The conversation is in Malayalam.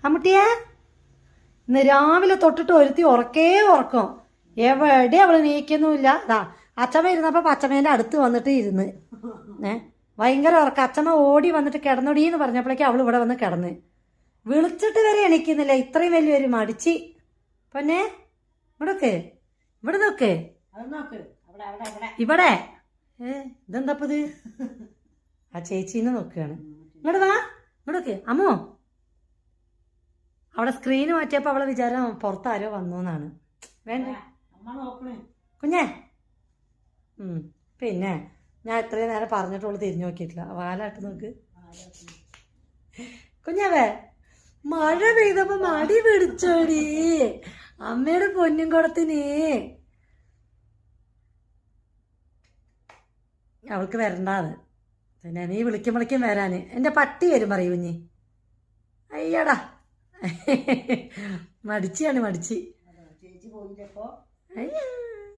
അമ്മൂട്ടിയെ ഇന്ന് രാവിലെ തൊട്ടിട്ട് ഒരുത്തി ഉറക്കേ ഉറക്കും. എവിടെ അവള് നീക്കൊന്നുമില്ല. അതാ അച്ഛമ്മ ഇരുന്നപ്പോ അച്ഛമ്മേന്റെ അടുത്ത് വന്നിട്ട് ഇരുന്ന് ഭയങ്കര ഉറക്കം. അച്ഛമ്മ ഓടി വന്നിട്ട് കിടന്നൊടീന്ന് പറഞ്ഞപ്പോഴേക്കും അവൾ ഇവിടെ വന്ന് കിടന്ന് വിളിച്ചിട്ട് വരെ എണീക്കുന്നില്ല. ഇത്രയും വലിയൊരു മടിച്ചി. പൊന്നെ ഇവിടൊക്കെ ഇവിടെ നോക്ക് ഇവിടെ. ഇതെന്താപ്പത്? ആ ചേച്ചീനെ നോക്കുകയാണ്. ഇങ്ങോട്ട് വാ, ഇങ്ങോട്ടൊക്കെ. അമ്മോ, അവിടെ സ്ക്രീന് മാറ്റിയപ്പോ അവളെ വിചാരം പുറത്താരോ വന്നോന്നാണ്. വേണ്ട കുഞ്ഞേ. പിന്നെ ഞാൻ ഇത്രയും നേരം പറഞ്ഞിട്ടുള്ളൂ, തിരിഞ്ഞു നോക്കിയിട്ടില്ല. വാലാട്ട് നോക്ക് കുഞ്ഞാവേ. മഴ പെയ്തപ്പോ മടി പിടിച്ചോടി അമ്മയുടെ പൊന്നും കുടത്തിനേ. അവൾക്ക് വരണ്ടാന്ന് പിന്നെ നീ വിളിക്കും വരാന്. എൻ്റെ പട്ടി വരും പറയൂ കുഞ്ഞി. അയ്യടാ മടിച്ചിയാണ് മടിച്ചി.